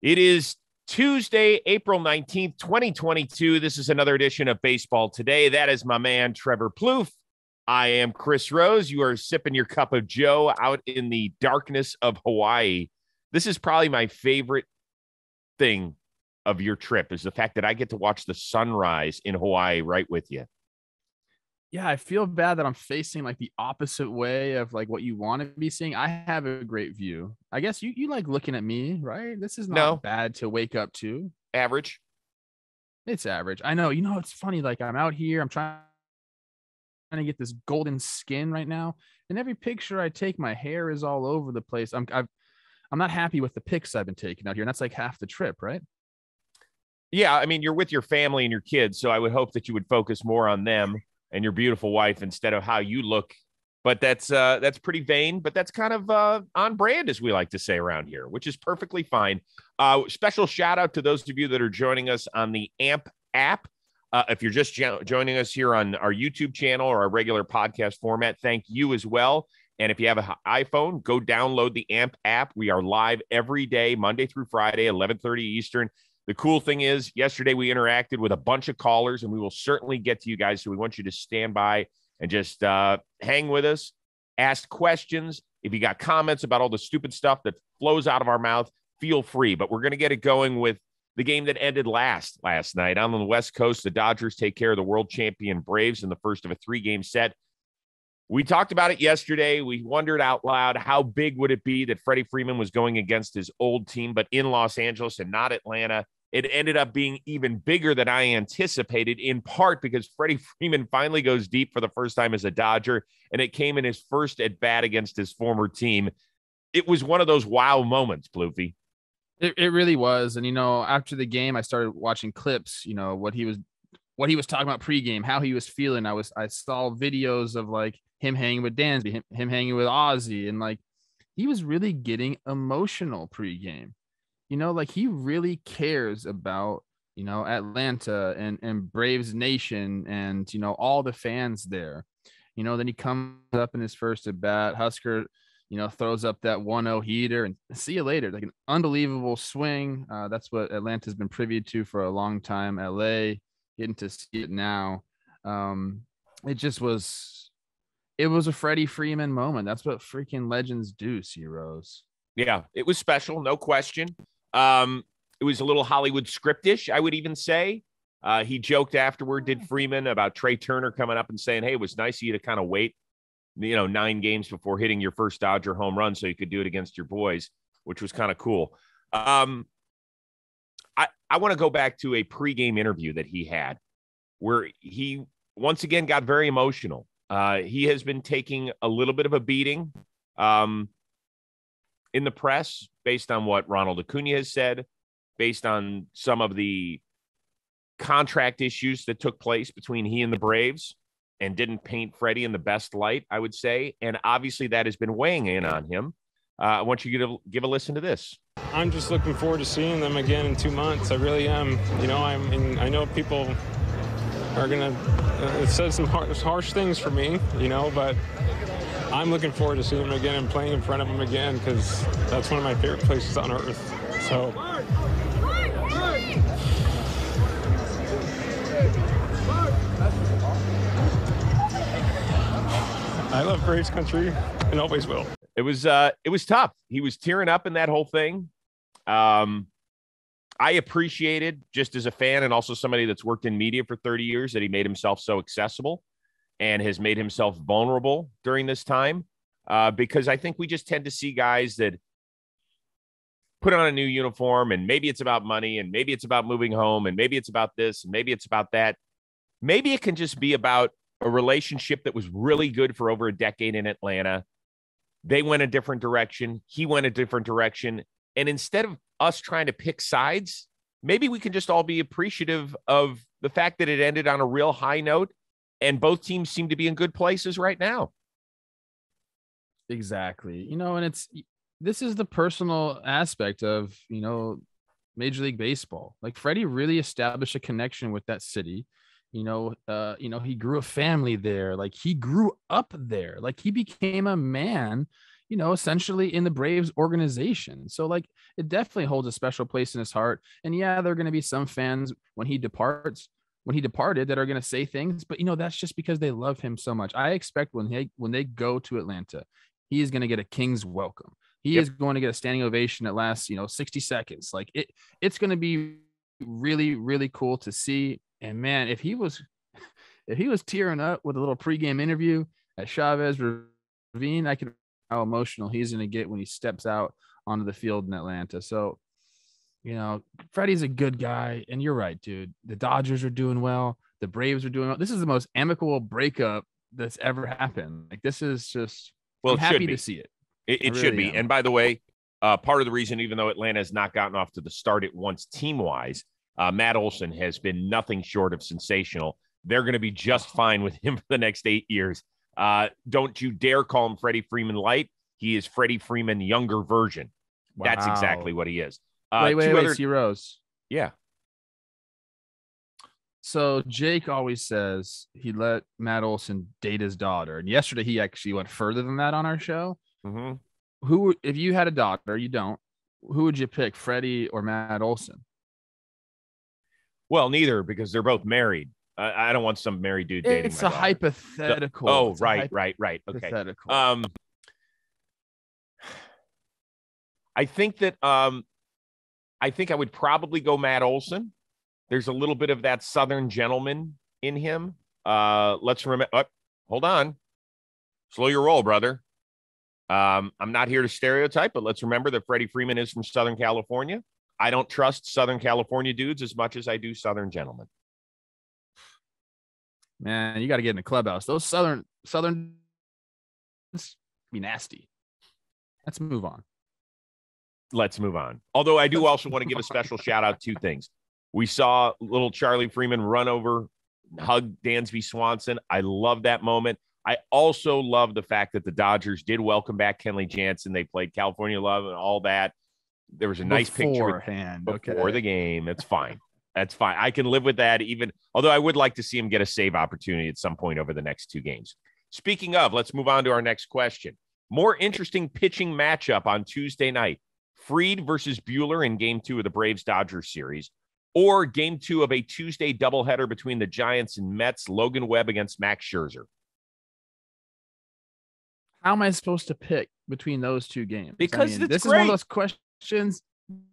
It is Tuesday, April 19th, 2022. This is another edition of Baseball Today. That is my man, Trevor Plouffe. I am Chris Rose. You are sipping your cup of Joe out in the darkness of Hawaii. This is probably my favorite thing of your trip, is the fact that I get to watch the sunrise in Hawaii right with you. Yeah, I feel bad that I'm facing like the opposite way of like what you want to be seeing. I have a great view. I guess you like looking at me, right? This is not No, bad to wake up to. average. It's average. I know. It's funny. Like I'm out here, I'm trying to get this golden skin right now, and every picture I take, my hair is all over the place. I'm not happy with the pics I've been taking out here, and that's like half the trip, right? Yeah, I mean, you're with your family and your kids, so I would hope that you would focus more on them and your beautiful wife instead of how you look. But that's pretty vain, but that's kind of on brand, as we like to say around here, which is perfectly fine. Special shout out to those of you that are joining us on the AMP app. If you're just joining us here on our YouTube channel or our regular podcast format, thank you as well. And if you have an iPhone, go download the AMP app. We are live every day, Monday through Friday, 11:30 Eastern. The cool thing is, yesterday we interacted with a bunch of callers, and we will certainly get to you guys. So we want you to stand by and just hang with us, ask questions. If you got comments about all the stupid stuff that flows out of our mouth, feel free. But we're going to get it going with the game that ended last night. On the West Coast, the Dodgers take care of the world champion Braves in the first of a 3-game set. We talked about it yesterday. We wondered out loud, how big would it be that Freddie Freeman was going against his old team, but in Los Angeles and not Atlanta. It ended up being even bigger than I anticipated, in part because Freddie Freeman finally goes deep for the first time as a Dodger, and it came in his first at-bat against his former team. It was one of those wow moments, Plouffe. It really was. And after the game, I started watching clips. What he was talking about pregame, how he was feeling. I saw videos of like him hanging with Dansby, him hanging with Ozzy, and like he was really getting emotional pregame. Like he really cares about, Atlanta and Braves Nation and, all the fans there. Then he comes up in his first at bat. Husker, throws up that 1-0 heater and see you later. Like an unbelievable swing. That's what Atlanta's been privy to for a long time. LA getting to see it now. It was a Freddie Freeman moment. That's what freaking legends do, Rose. Yeah, it was special, no question. It was a little Hollywood scriptish, I would even say. He joked afterward, did Freeman, about Trey Turner coming up and saying, hey, it was nice of you to kind of wait, 9 games before hitting your first Dodger home run so you could do it against your boys, which was kind of cool. I want to go back to a pregame interview that he had where he once again got very emotional. He has been taking a little bit of a beating in the press based on what Ronald Acuna has said, based on some of the contract issues that took place between he and the Braves, and didn't paint Freddie in the best light, I would say. And obviously that has been weighing in on him. I want you to give a listen to this. I'm just looking forward to seeing them again in 2 months. I really am. I know people are going to say some harsh things for me, but I'm looking forward to seeing them again and playing in front of them again, because that's one of my favorite places on earth. So I love Braves country and always will. It was tough. He was tearing up in that whole thing. I appreciated, just as a fan and also somebody that's worked in media for 30 years, that he made himself so accessible and has made himself vulnerable during this time, because I think we just tend to see guys that put on a new uniform, and maybe it's about money, and maybe it's about moving home, and maybe it's about this, and maybe it's about that. Maybe it can just be about a relationship that was really good for over a decade in Atlanta. They went a different direction. He went a different direction. And instead of us trying to pick sides, maybe we can just all be appreciative of the fact that it ended on a real high note, and both teams seem to be in good places right now. Exactly. And this is the personal aspect of, Major League Baseball. Like Freddie really established a connection with that city. He grew a family there. Like he grew up there. Like he became a man, essentially in the Braves organization. So like it definitely holds a special place in his heart. And yeah, there are going to be some fans when he departed that are going to say things, but that's just because they love him so much. I expect when they go to Atlanta, he is going to get a king's welcome. He is going to get a standing ovation that lasts, 60 seconds. Like it's going to be really, really cool to see. And man, if he was tearing up with a little pregame interview at Chavez Ravine, I could how emotional he's going to get when he steps out onto the field in Atlanta. So, Freddie's a good guy, and you're right, dude. The Dodgers are doing well. The Braves are doing well. This is the most amicable breakup that's ever happened. Like this is just, I'm happy to see it. It really should be. And by the way, part of the reason, even though Atlanta has not gotten off to the start it wants team-wise, Matt Olson has been nothing short of sensational. They're going to be just fine with him for the next 8 years. Don't you dare call him Freddie Freeman light. He is Freddie Freeman younger version. Wow. That's exactly what he is. Wait, see Rose. Yeah. So Jake always says he let Matt Olson date his daughter. And yesterday he actually went further than that on our show. Mm-hmm. Who, if you had a daughter, you don't, who would you pick, Freddie or Matt Olson? Well, neither, because they're both married. I don't want some married dude dating It's my a daughter. hypothetical. Right. Okay. Hypothetical. I think that I think I would probably go Matt Olson. There's a little bit of that Southern gentleman in him. Let's remember. Hold on. Slow your roll, brother. I'm not here to stereotype, but let's remember that Freddie Freeman is from Southern California. I don't trust Southern California dudes as much as I do Southern gentlemen. Man, you got to get in the clubhouse. Those Southern be nasty. Let's move on. Although I do also want to give a special shout out to 2 things. We saw little Charlie Freeman run over, hug Dansby Swanson. I love that moment. I also love the fact that the Dodgers did welcome back Kenley Jansen. They played California Love and all that. There was a nice picture before the game. That's fine. That's fine. I can live with that, even although I would like to see him get a save opportunity at some point over the next 2 games. Speaking of, let's move on to our next question. More interesting pitching matchup on Tuesday night. Fried versus Buehler in Game 2 of the Braves-Dodgers series, or Game 2 of a Tuesday doubleheader between the Giants and Mets, Logan Webb against Max Scherzer. How am I supposed to pick between those 2 games? Because this is one of those questions.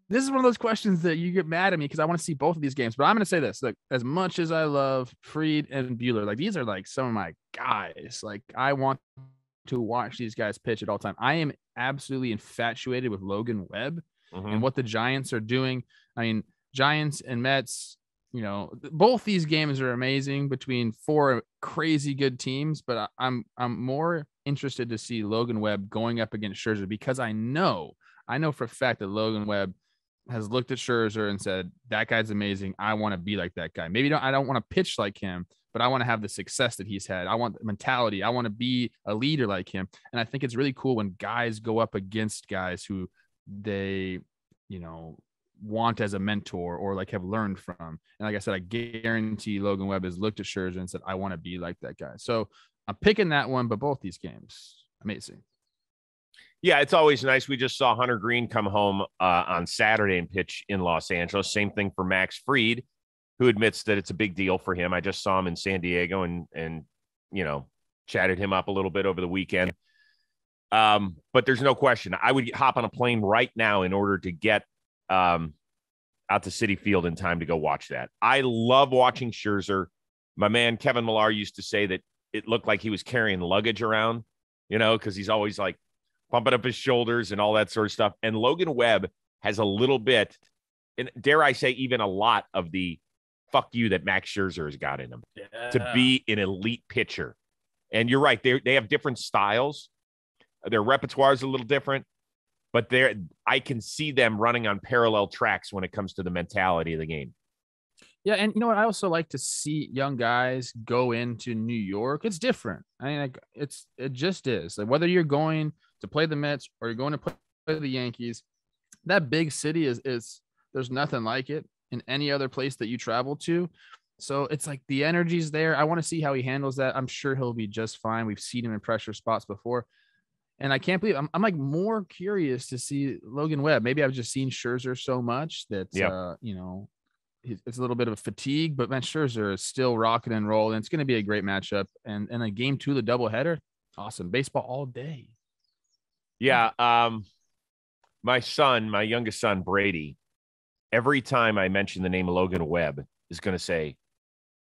This is one of those questions that you get mad at me because I want to see both of these games. But I'm going to say this: like, as much as I love Fried and Buehler, like these are like some of my guys. Like I want to watch these guys pitch at all time. I am absolutely infatuated with Logan Webb and what the Giants are doing. I mean, Giants and Mets, both these games are amazing between 4 crazy good teams, but I'm more interested to see Logan Webb going up against Scherzer because I know for a fact that Logan Webb has looked at Scherzer and said, that guy's amazing. I want to be like that guy. I don't want to pitch like him, but I want to have the success that he's had. I want the mentality. I want to be a leader like him. And I think it's really cool when guys go up against guys who they, want as a mentor or like have learned from. And like I said, I guarantee Logan Webb has looked at Scherzer and said, I want to be like that guy. So I'm picking that one, but both these games, amazing. Yeah, it's always nice. We just saw Hunter Green come home on Saturday and pitch in Los Angeles. Same thing for Max Fried, who admits that it's a big deal for him. I just saw him in San Diego and chatted him up a little bit over the weekend. But there's no question. I would hop on a plane right now in order to get out to Citi Field in time to go watch that. I love watching Scherzer. My man Kevin Millar used to say that it looked like he was carrying luggage around, because he's always like pumping up his shoulders and all that sort of stuff. And Logan Webb has a little bit, and dare I say even a lot of the fuck you that Max Scherzer has got in him to be an elite pitcher. And you're right. They have different styles. Their repertoire is a little different, but I can see them running on parallel tracks when it comes to the mentality of the game. Yeah, and you know what? I also like to see young guys go into New York. It's different. I mean, it just is. Like whether you're going to play the Mets or you're going to play the Yankees, that big city is there's nothing like it in any other place that you travel to. So it's like the energy's there. I want to see how he handles that. I'm sure he'll be just fine. We've seen him in pressure spots before. And I can't believe I'm like more curious to see Logan Webb. Maybe I've just seen Scherzer so much that, it's a little bit of a fatigue, but man, Scherzer is still rocking and rolling. It's going to be a great matchup. And a game 2, the doubleheader. Awesome. Baseball all day. Yeah. My youngest son, Brady, every time I mention the name of Logan Webb, is going to say,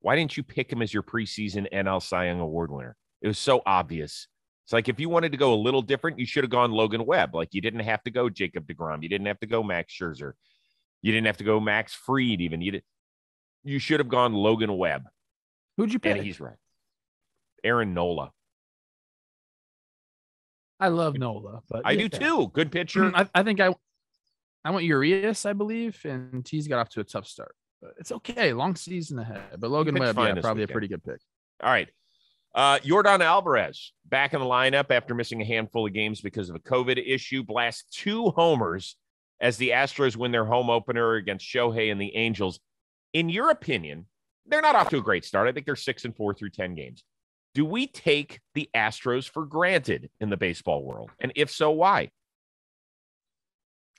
why didn't you pick him as your preseason NL Cy Young Award winner? It was so obvious. It's like, if you wanted to go a little different, you should have gone Logan Webb. Like, you didn't have to go Jacob deGrom. You didn't have to go Max Scherzer. You didn't have to go Max Fried even. You should have gone Logan Webb. Who'd you pick? And he's right. Aaron Nola. I love Nola, but I do too. Good pitcher. I think I went Urias, I believe, and he's got off to a tough start. But it's okay. Long season ahead. But Logan Webb, probably a pretty good pick. All right. Yordan Alvarez back in the lineup after missing a handful of games because of a COVID issue. Blasts 2 homers as the Astros win their home opener against Shohei and the Angels. In your opinion, they're not off to a great start. I think they're 6-4 through 10 games. Do we take the Astros for granted in the baseball world? And if so, why?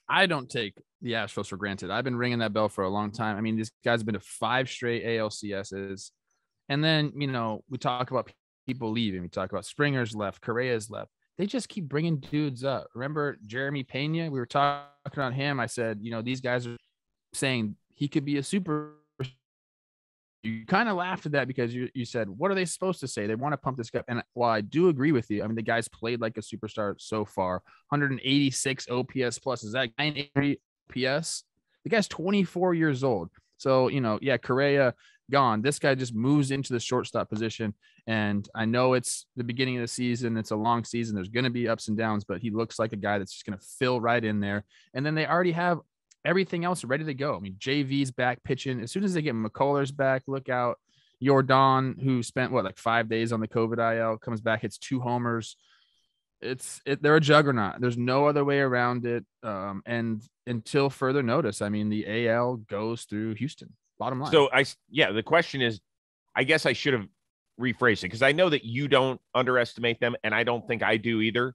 I don't take the Astros for granted. I've been ringing that bell for a long time. I mean, this guy's been to 5 straight ALCSs. And then, we talk about people leaving. We talk about Springer's left, Correa's left. They just keep bringing dudes up. Remember Jeremy Pena? We were talking about him. I said, these guys are saying he could be a super. You kind of laughed at that because you said, what are they supposed to say? They want to pump this guy. And while I do agree with you, I mean, the guy's played like a superstar so far. 186 OPS plus. Is that 980 OPS? The guy's 24 years old. So, Correa gone. This guy just moves into the shortstop position. And I know it's the beginning of the season. It's a long season. There's going to be ups and downs, but he looks like a guy that's just going to fill right in there. And then they already have everything else ready to go. I mean, JV's back pitching. As soon as they get McCullers back, look out. Yordan, who spent 5 days on the COVID IL, comes back, hits 2 homers. They're a juggernaut. There's no other way around it. And until further notice, I mean, the AL goes through Houston. Bottom line. So the question is, I guess I should have rephrased it because I know that you don't underestimate them, and I don't think I do either.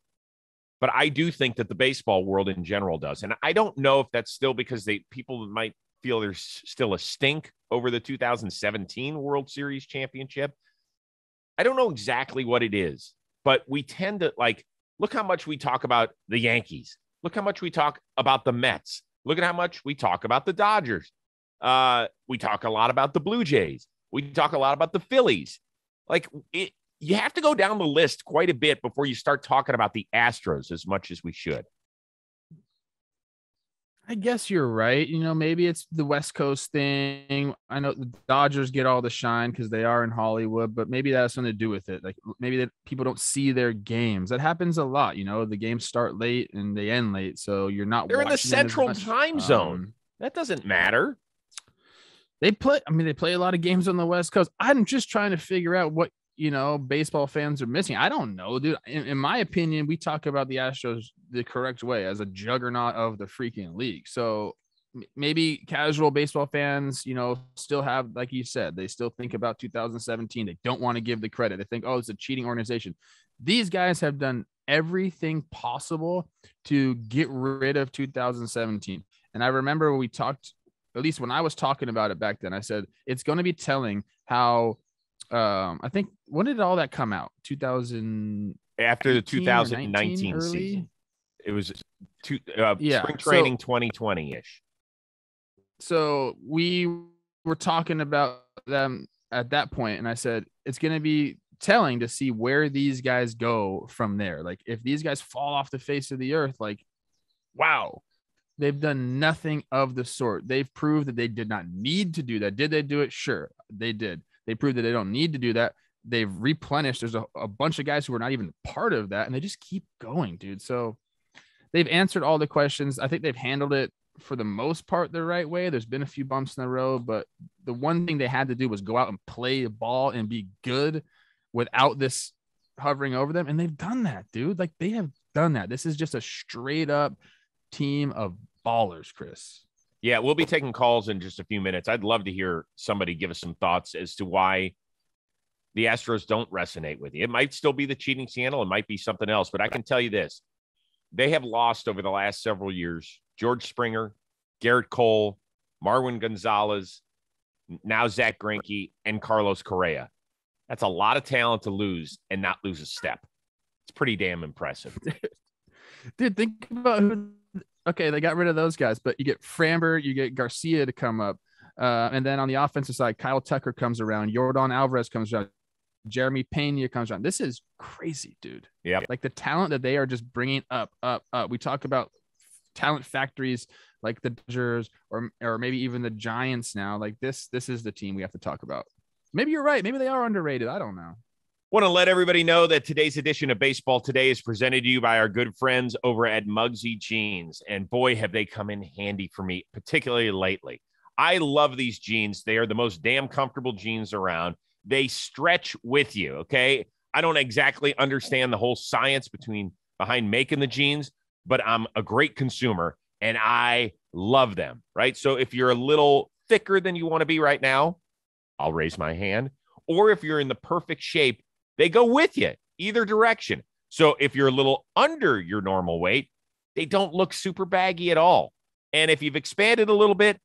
But I do think that the baseball world in general does. And I don't know if that's still because people might feel there's still a stink over the 2017 World Series championship. I don't know exactly what it is, but we tend to look how much we talk about the Yankees. Look how much we talk about the Mets. Look at how much we talk about the Dodgers. We talk a lot about the Blue Jays. We talk a lot about the Phillies. You have to go down the list quite a bit before you start talking about the Astros as much as we should. I guess you're right. Maybe it's the West Coast thing. I know the Dodgers get all the shine because they are in Hollywood, but maybe that has something to do with it. Maybe that people don't see their games. That happens a lot. The games start late and they end late, so you're not. They're in the Central Time Zone. That doesn't matter. They play a lot of games on the West Coast. I'm just trying to figure out what baseball fans are missing. I don't know, dude. In my opinion, we talk about the Astros the correct way as a juggernaut of the freaking league. So maybe casual baseball fans, still have, like you said, they still think about 2017. They don't want to give the credit. They think, it's a cheating organization. These guys have done everything possible to get rid of 2017. And I remember when we talked, at least when I was talking about it back then, I said, it's going to be telling how, I think, when did all that come out? 2000 after the 2019 season. It was spring training 2020-ish. So we were talking about them at that point, and I said it's going to be telling to see where these guys go from there. If these guys fall off the face of the earth, wow, they've done nothing of the sort. They've proved that they did not need to do that. Did they do it? Sure, they did. They proved that they don't need to do that. They've replenished. There's a bunch of guys who are not even part of that, and they just keep going, dude. So they've answered all the questions. I think they've handled it for the most part the right way. There's been a few bumps in the road, but the one thing they had to do was go out and play the ball and be good without this hovering over them. And they've done that, dude. They have done that. This is just a straight up team of ballers, Chris. Yeah, we'll be taking calls in just a few minutes. I'd love to hear somebody give us some thoughts as to why the Astros don't resonate with you. It might still be the cheating scandal. It might be something else. But I can tell you this. They have lost over the last several years George Springer, Garrett Cole, Marwin Gonzalez, now Zach Greinke, and Carlos Correa. That's a lot of talent to lose and not lose a step. It's pretty damn impressive. Dude, think about who. Okay, they got rid of those guys, but you get Framber, you get Garcia to come up. And then on the offensive side, Kyle Tucker comes around. Yordan Alvarez comes around. Jeremy Pena comes around. This is crazy, dude. Yeah. Like the talent that they are just bringing up. We talk about talent factories like the Dodgers or maybe even the Giants now. Like this is the team we have to talk about. Maybe you're right. Maybe they are underrated. I don't know. Want to let everybody know that today's edition of Baseball Today is presented to you by our good friends over at MUGSY Jeans. And boy, have they come in handy for me, particularly lately. I love these jeans. They are the most damn comfortable jeans around. They stretch with you, okay? I don't exactly understand the whole science behind making the jeans, but I'm a great consumer, and I love them, right? So if you're a little thicker than you want to be right now, I'll raise my hand. Or if you're in the perfect shape, they go with you either direction. So if you're a little under your normal weight, they don't look super baggy at all. And if you've expanded a little bit,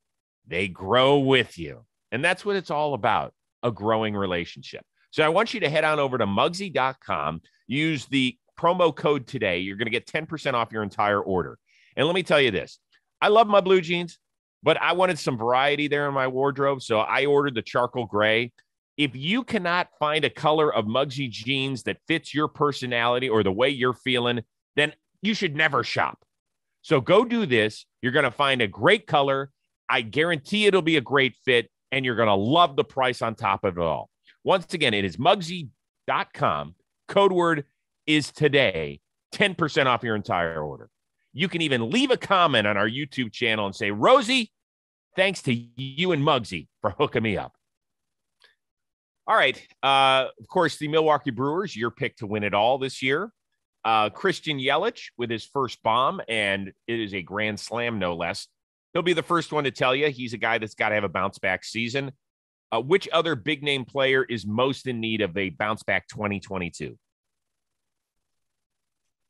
they grow with you. And that's what it's all about, a growing relationship. So I want you to head on over to MUGSY.com, use the promo code today. You're going to get 10% off your entire order. And let me tell you this. I love my blue jeans, but I wanted some variety there in my wardrobe. So I ordered the charcoal gray. If you cannot find a color of MUGSY jeans that fits your personality or the way you're feeling, then you should never shop. So go do this. You're going to find a great color. I guarantee it'll be a great fit, and you're going to love the price on top of it all. Once again, it is MUGSY.com. Code word is today, 10% off your entire order. You can even leave a comment on our YouTube channel and say, Rosie, thanks to you and MUGSY for hooking me up. All right. Of course, the Milwaukee Brewers, your pick to win it all this year. Christian Yelich with his first bomb, and it is a grand slam, no less. He'll be the first one to tell you he's a guy that's got to have a bounce-back season. Which other big-name player is most in need of a bounce-back 2022?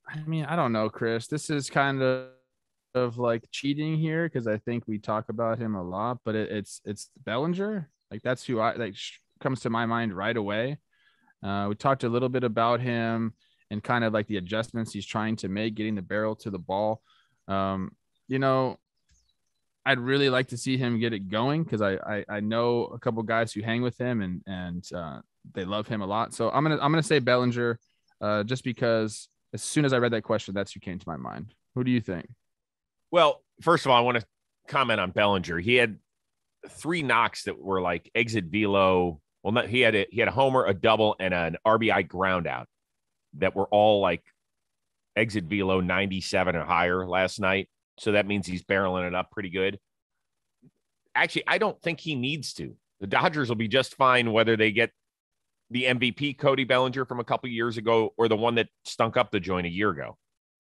I mean, I don't know, Chris. This is kind of like cheating here because I think we talk about him a lot, but it's Bellinger. Like that's who comes to my mind right away. We talked a little bit about him and kind of like the adjustments he's trying to make, getting the barrel to the ball. I'd really like to see him get it going because I know a couple guys who hang with him and they love him a lot. So I'm gonna say Bellinger, just because as soon as I read that question, that's who came to my mind. Who do you think? Well, first of all, I want to comment on Bellinger. He had 3 knocks that were like exit velo. Well, he had a homer, a double, and an RBI ground out that were all like exit velo 97 or higher last night. So that means he's barreling it up pretty good. Actually, I don't think he needs to. The Dodgers will be just fine whether they get the MVP Cody Bellinger from a couple years ago or the one that stunk up the joint a year ago.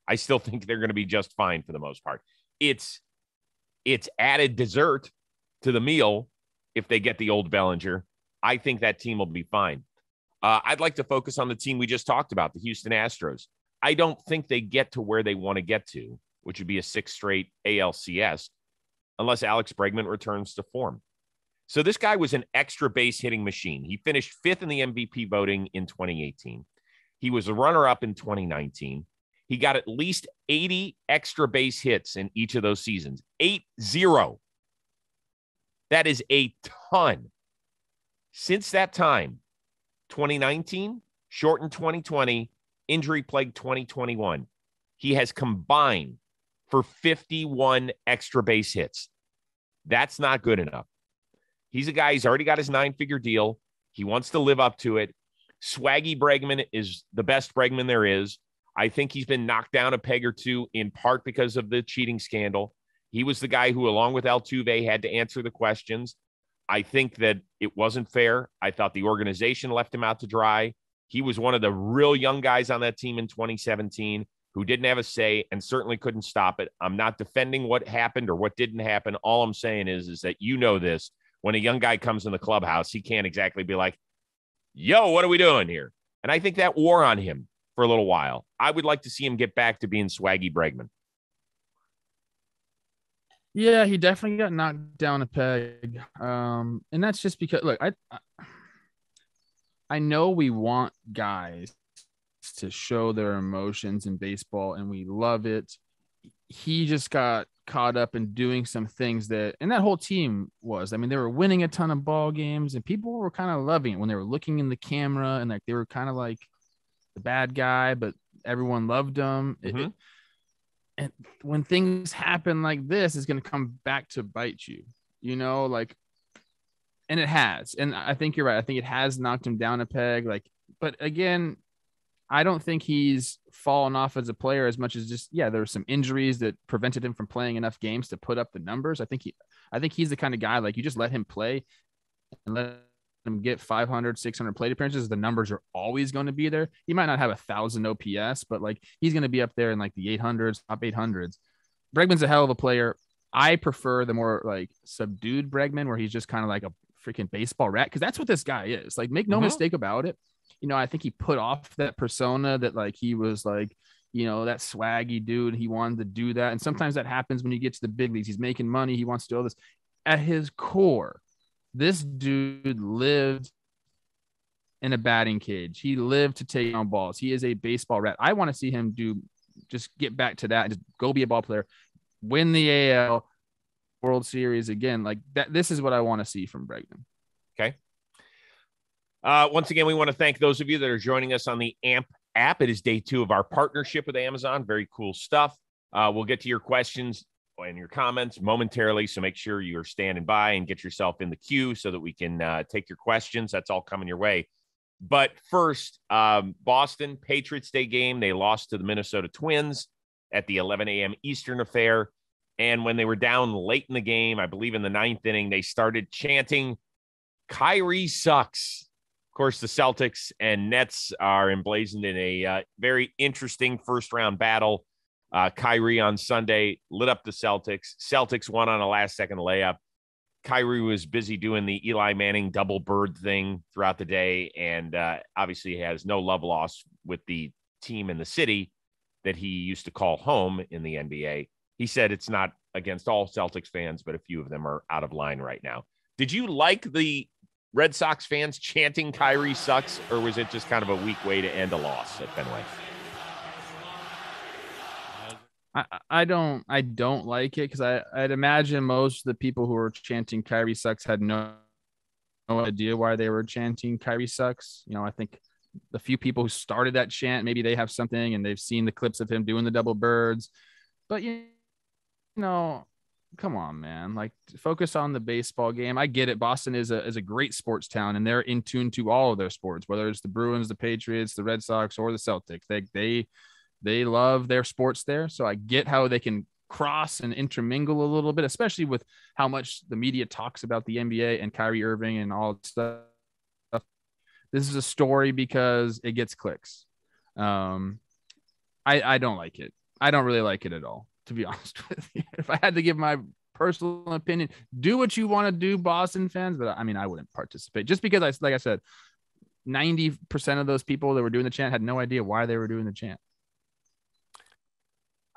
I still think they're going to be just fine for the most part. It's added dessert to the meal if they get the old Bellinger. I think that team will be fine. I'd like to focus on the team we just talked about, the Houston Astros. I don't think they get to where they want to get to, which would be a 6th straight ALCS, unless Alex Bregman returns to form. So this guy was an extra base hitting machine. He finished 5th in the MVP voting in 2018. He was a runner-up in 2019. He got at least 80 extra base hits in each of those seasons. 80. That is a ton. Since that time, 2019, shortened 2020, injury-plagued 2021, he has combined for 51 extra base hits. That's not good enough. He's a guy, he's already got his 9-figure deal. He wants to live up to it. Swaggy Bregman is the best Bregman there is. I think he's been knocked down a peg or two in part because of the cheating scandal. He was the guy who, along with Altuve, had to answer the questions. I think that it wasn't fair. I thought the organization left him out to dry. He was one of the real young guys on that team in 2017 who didn't have a say and certainly couldn't stop it. I'm not defending what happened or what didn't happen. All I'm saying is that you know this. When a young guy comes in the clubhouse, he can't exactly be like, yo, what are we doing here? And I think that wore on him for a little while. I would like to see him get back to being swaggy Bregman. Yeah, he definitely got knocked down a peg. And that's just because, look, I know we want guys to show their emotions in baseball, and we love it. He just got caught up in doing some things and that whole team was. I mean, they were winning a ton of ball games, and people were kind of loving it when they were looking in the camera, and like they were kind of like the bad guy, but everyone loved him. Mm-hmm. And when things happen like this, it's going to come back to bite you, and it has. And I think you're right. I think it has knocked him down a peg. But again, I don't think he's fallen off as a player as much as just, there were some injuries that prevented him from playing enough games to put up the numbers. I think he's the kind of guy, like, you just let him play and let him get 500, 600 plate appearances. The numbers are always going to be there. He might not have 1,000 OPS, but like he's going to be up there in like the 800s, top 800s. Bregman's a hell of a player. I prefer the more like subdued Bregman, where he's just kind of like a freaking baseball rat. Cause that's what this guy is. Like, make no mistake about it. I think he put off that persona that like he was like, that swaggy dude. He wanted to do that. And sometimes that happens when you get to the big leagues. He's making money. He wants to do all this. At his core, this dude lived in a batting cage. He lived to take down balls. He is a baseball rat. I want to see him just get back to that and just go be a ball player, win the AL World Series again. Like that. This is what I want to see from Bregman. Okay. Once again, we want to thank those of you that are joining us on the AMP app. It is day 2 of our partnership with Amazon. Very cool stuff. We'll get to your questions and your comments momentarily, so make sure you're standing by and get yourself in the queue so that we can take your questions. That's all coming your way. But first, Boston Patriots Day game. They lost to the Minnesota Twins at the 11 a.m. Eastern affair. And when they were down late in the game, I believe in the 9th inning, they started chanting, "Kyrie sucks." Of course, the Celtics and Nets are emblazoned in a very interesting first-round battle. Kyrie on Sunday lit up the Celtics. Celtics won on a last-second layup. Kyrie was busy doing the Eli Manning double bird thing throughout the day, and obviously has no love lost with the team in the city that he used to call home in the NBA. He said it's not against all Celtics fans, but a few of them are out of line right now. Did you like the Red Sox fans chanting "Kyrie sucks," or was it just kind of a weak way to end a loss at Fenway? I don't like it, because I'd imagine most of the people who were chanting "Kyrie sucks" had no idea why they were chanting "Kyrie sucks." I think the few people who started that chant, maybe they have something and they've seen the clips of him doing the double birds. But come on, man. Like, focus on the baseball game. I get it. Boston is a great sports town, and they're in tune to all of their sports, whether it's the Bruins, the Patriots, the Red Sox, or the Celtics. They love their sports there. So I get how they can cross and intermingle a little bit, especially with how much the media talks about the NBA and Kyrie Irving and all that stuff. This is a story because it gets clicks. I don't like it. I don't really like it at all, to be honest with you. If I had to give my personal opinion, do what you want to do, Boston fans. But I mean, I wouldn't participate just because like I said, 90% of those people that were doing the chant had no idea why they were doing the chant.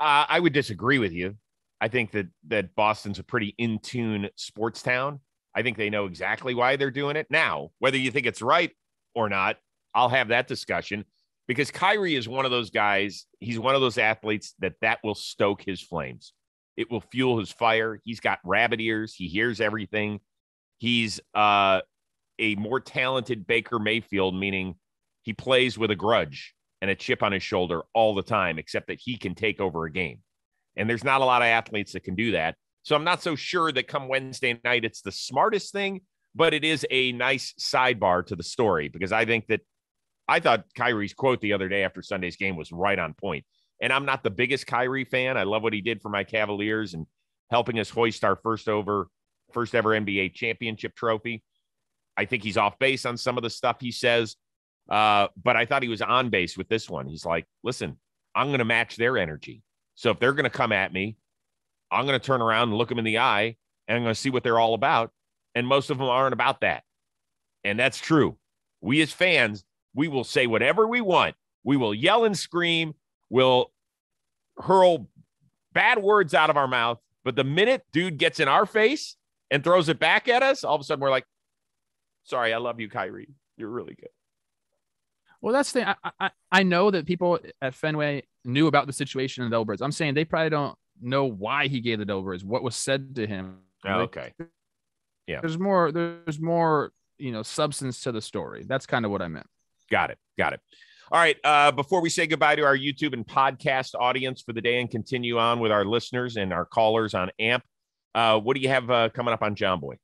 I would disagree with you. I think that Boston's a pretty in tune sports town. I think they know exactly why they're doing it. Now, whether you think it's right or not, I'll have that discussion, because Kyrie is one of those guys. He's one of those athletes that will stoke his flames. It will fuel his fire. He's got rabbit ears. He hears everything. He's a more talented Baker Mayfield, meaning he plays with a grudge and a chip on his shoulder all the time, except that he can take over a game. And there's not a lot of athletes that can do that. So I'm not so sure that come Wednesday night, it's the smartest thing, but it is a nice sidebar to the story, because I thought Kyrie's quote the other day after Sunday's game was right on point. And I'm not the biggest Kyrie fan. I love what he did for my Cavaliers and helping us hoist our first ever NBA championship trophy. I think he's off base on some of the stuff he says. But I thought he was on base with this one. He's like, listen, I'm going to match their energy. So if they're going to come at me, I'm going to turn around and look them in the eye, and I'm going to see what they're all about. And most of them aren't about that. And that's true. We as fans, we will say whatever we want. We will yell and scream. We'll hurl bad words out of our mouth. But the minute dude gets in our face and throws it back at us, all of a sudden we're like, sorry, I love you, Kyrie. You're really good. Well, that's the thing. I know that people at Fenway knew about the situation in the Delbirds. I'm saying they probably don't know why he gave the Delbirds, what was said to him. Oh, okay. Yeah. There's more, substance to the story. That's kind of what I meant. Got it. All right. Before we say goodbye to our YouTube and podcast audience for the day and continue on with our listeners and our callers on AMP, what do you have coming up on John Boy?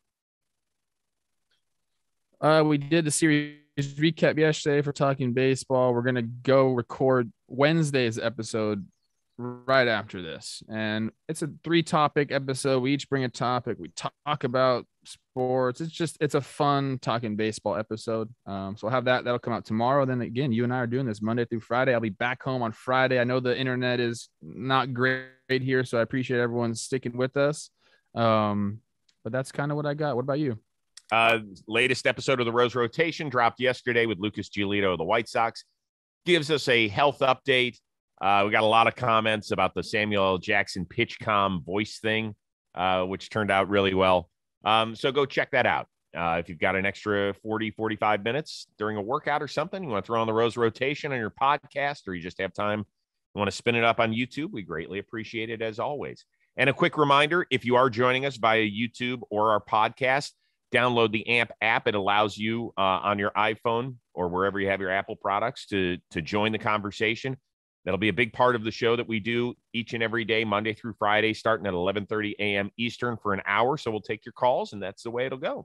We did the series recap yesterday for Talking Baseball. We're going to go record Wednesday's episode right after this. And it's a 3-topic episode. We each bring a topic. We talk about sports. It's a fun Talking Baseball episode. So we'll have that. That'll come out tomorrow. Then again, you and I are doing this Monday through Friday. I'll be back home on Friday. I know the internet is not great here, so I appreciate everyone sticking with us. But that's kind of what I got. What about you? Latest episode of the Rose Rotation dropped yesterday with Lucas Giolito of the White Sox. Gives us a health update. We got a lot of comments about the Samuel L. Jackson PitchCom voice thing, which turned out really well. So go check that out. If you've got an extra 40, 45 minutes during a workout or something, you want to throw on the Rose Rotation on your podcast, or you just have time, you want to spin it up on YouTube, we greatly appreciate it as always. And a quick reminder, if you are joining us via YouTube or our podcast, download the AMP app. It allows you on your iPhone or wherever you have your Apple products to join the conversation. That'll be a big part of the show that we do each and every day, Monday through Friday, starting at 11:30 a.m. Eastern for an hour. So we'll take your calls, and that's the way it'll go.